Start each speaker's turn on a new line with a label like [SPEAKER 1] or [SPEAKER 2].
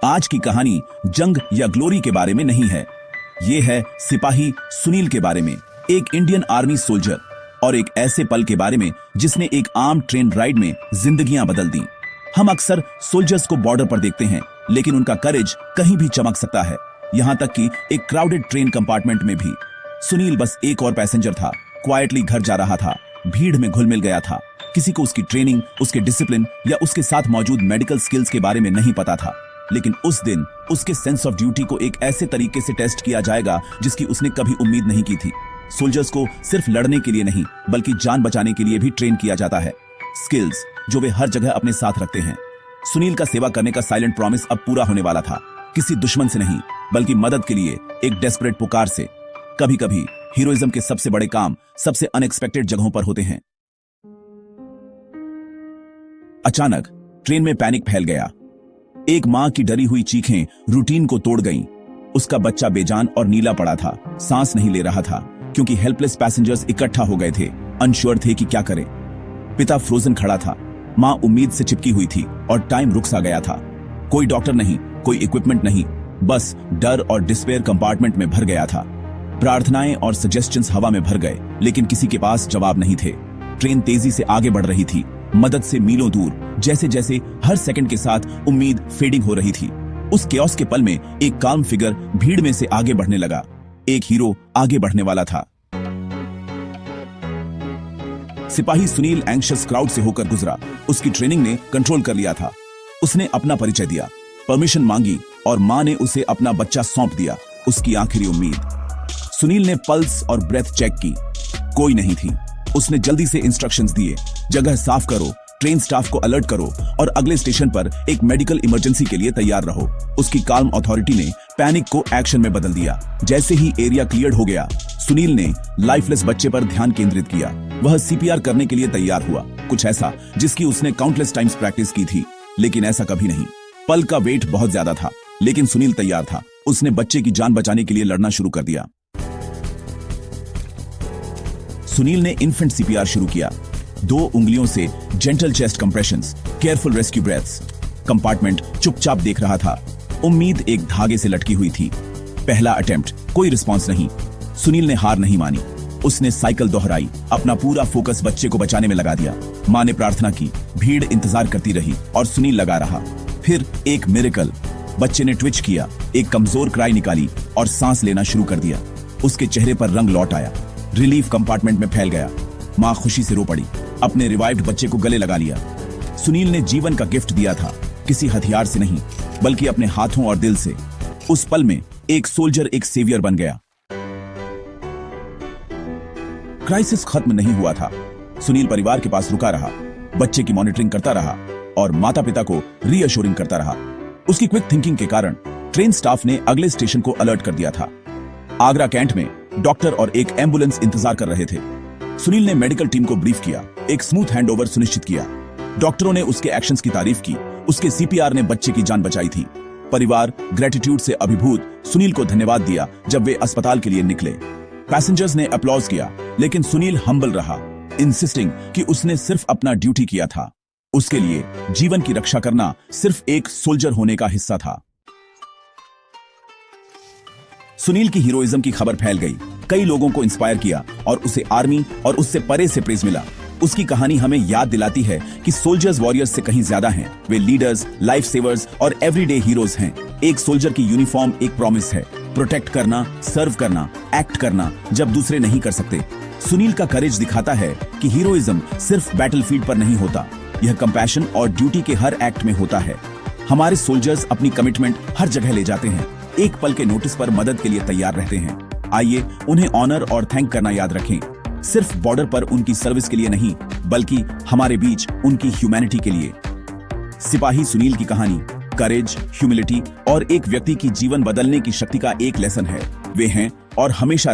[SPEAKER 1] आज की कहानी जंग या ग्लोरी के बारे में नहीं है। ये है सिपाही सुनील के बारे में, एक इंडियन आर्मी सोल्जर, और एक ऐसे पल के बारे में जिसने एक आम ट्रेन राइड में जिंदगियां बदल दी। हम अक्सर सोल्जर्स को बॉर्डर पर देखते हैं, लेकिन उनका करेज कहीं भी चमक सकता है, यहां तक कि एक क्राउडेड ट्रेन कंपार्टमेंट में भी। सुनील बस एक और पैसेंजर था, क्वाइटली घर जा रहा था, भीड़ में घुल मिल गया था। किसी को उसकी ट्रेनिंग, उसके डिसिप्लिन या उसके साथ मौजूद मेडिकल स्किल्स के बारे में नहीं पता था, लेकिन उस दिन उसके सेंस ऑफ ड्यूटी को एक ऐसे तरीके से टेस्ट किया जाएगा जिसकी उसने कभी उम्मीद नहीं की थी। सोल्जर्स को सिर्फ लड़ने के लिए नहीं, बल्कि जान बचाने के लिए भी ट्रेन किया जाता है, स्किल्स जो वे हर जगह अपने साथ रखते हैं। सुनील का सेवा करने का साइलेंट प्रॉमिस अब पूरा होने वाला था, किसी दुश्मन से नहीं, बल्कि मदद के लिए एक डेस्परेट पुकार से। कभी कभी हीरोइज्म के सबसे बड़े काम सबसे अनएक्सपेक्टेड जगहों पर होते हैं। अचानक ट्रेन में पैनिक फैल गया। एक मां की डरी हुई चीखें रूटीन को तोड़ गईं। उसका बच्चा बेजान और नीला पड़ा था, सांस नहीं ले रहा था, क्योंकि हेल्पलेस पैसेंजर्स इकट्ठा हो गए थे, अनश्योर थे कि क्या करें। पिता फ्रोजन खड़ा था, मां उम्मीद से चिपकी हुई थी, और टाइम रुक सा गया था। कोई डॉक्टर नहीं, कोई इक्विपमेंट नहीं, बस डर और डिस्पेयर कंपार्टमेंट में भर गया था। प्रार्थनाएं और सजेशंस हवा में भर गए, लेकिन किसी के पास जवाब नहीं थे। ट्रेन तेजी से आगे बढ़ रही थी, मदद से मीलों दूर, जैसे जैसे हर सेकंड के साथ उम्मीद फेडिंग हो रही थी। उस केओस के पल में एक काम फिगर भीड़ में से आगे बढ़ने लगा। एक हीरो आगे बढ़ने वाला था। सिपाही सुनील एंग्शियस क्राउड से होकर गुजरा। उसकी ट्रेनिंग ने कंट्रोल कर लिया था। उसने अपना परिचय दिया, परमिशन मांगी, और मां ने उसे अपना बच्चा सौंप दिया, उसकी आखिरी उम्मीद। सुनील ने पल्स और ब्रेथ चेक की, कोई नहीं थी। उसने जल्दी से इंस्ट्रक्शंस दिए, जगह साफ करो, ट्रेन स्टाफ को अलर्ट करो, और अगले स्टेशन पर एक मेडिकल इमरजेंसी के लिए तैयार रहो। उसकी काल्म अथॉरिटी ने पैनिक को एक्शन में बदल दिया। जैसे ही एरिया क्लियर हो गया, सुनील ने लाइफलेस बच्चे पर ध्यान केंद्रित किया। वह सीपीआर करने के लिए तैयार हुआ, कुछ ऐसा जिसकी उसने काउंटलेस टाइम्स प्रैक्टिस की थी, लेकिन ऐसा कभी नहीं। पल का वेट बहुत ज्यादा था, लेकिन सुनील तैयार था। उसने बच्चे की जान बचाने के लिए लड़ना शुरू कर दिया। सुनील ने इन्फेंट सीपीआर शुरू किया, 2 उंगलियों से gentle chest compressions, careful rescue breaths. Compartment चुपचाप देख रहा था। उम्मीद एक धागे से लटकी हुई थी। पहला अटेम्प्ट, कोई रिस्पांस नहीं। सुनील ने हार नहीं मानी। उसने साइकिल दोहराई, अपना पूरा फोकस बच्चे को बचाने में लगा दिया। मां ने प्रार्थना की, भीड़ इंतजार करती रही, और सुनील लगा रहा। फिर एक मिरेकल, बच्चे ने ट्विच किया, एक कमजोर क्राई निकाली, और सांस लेना शुरू कर दिया। उसके चेहरे पर रंग लौट आया। रिलीफ कंपार्टमेंट में फैल गया। मां खुशी से रो पड़ी, अपने रिवाइव्ड बच्चे को गले लगा लिया। सुनील ने जीवन का गिफ्ट दिया था, किसी हथियार से नहीं, बल्कि अपने हाथों और दिल से। उस पल में एक सोल्जर एक सेवियर बन गया। क्राइसिस खत्म नहीं हुआ था। सुनील परिवार के पास रुका रहा, बच्चे की मॉनिटरिंग करता रहा, और माता पिता को रीअश्योरिंग करता रहा। उसकी क्विक थिंकिंग के कारण ट्रेन स्टाफ ने अगले स्टेशन को अलर्ट कर दिया था। आगरा कैंट में डॉक्टर और एक एम्बुलेंस इंतजार कर रहे थे। सुनील ने मेडिकल टीम को ब्रीफ किया, एक स्मूथ हैंडओवर सुनिश्चित किया। डॉक्टरों ने उसके एक्शंस की तारीफ की, उसके सीपीआर ने बच्चे की जान बचाई थी। परिवार ग्रेटिट्यूड से अभिभूत सुनील को धन्यवाद दिया जब वे अस्पताल के लिए निकले। पैसेंजर्स ने अप्लॉज किया, लेकिन सुनील हम्बल रहा, इंसिस्टिंग कि उसने सिर्फ अपना ड्यूटी किया था। उसके लिए जीवन की रक्षा करना सिर्फ एक सोल्जर होने का हिस्सा था। सुनील की हीरोइज्म की खबर फैल गई, कई लोगों को इंस्पायर किया, और उसे आर्मी और उससे परे से प्रेज मिला। उसकी कहानी हमें याद दिलाती है कि सोल्जर्स वॉरियर्स से कहीं ज्यादा हैं। वे लीडर्स, लाइफ सेवर्स और एवरीडे हीरोज हैं। एक सोल्जर की यूनिफॉर्म एक प्रॉमिस है, प्रोटेक्ट करना, सर्व करना, एक्ट करना जब दूसरे नहीं कर सकते। सुनील का करेज दिखाता है कि हीरोइज्म सिर्फ बैटलफील्ड पर नहीं होता, यह कंपैशन और ड्यूटी के हर एक्ट में होता है। हमारे सोल्जर्स अपनी कमिटमेंट हर जगह ले जाते हैं, एक पल के नोटिस पर मदद के लिए तैयार रहते हैं। आइए उन्हें ऑनर और थैंक करना याद रखें, सिर्फ बॉर्डर पर उनकी सर्विस के लिए नहीं, बल्कि हमारे बीच उनकी ह्यूमैनिटी के लिए। सिपाही सुनील की कहानी करेज, ह्यूमिलिटी और एक व्यक्ति की जीवन बदलने की शक्ति का एक लेसन है। वे हैं और हमेशा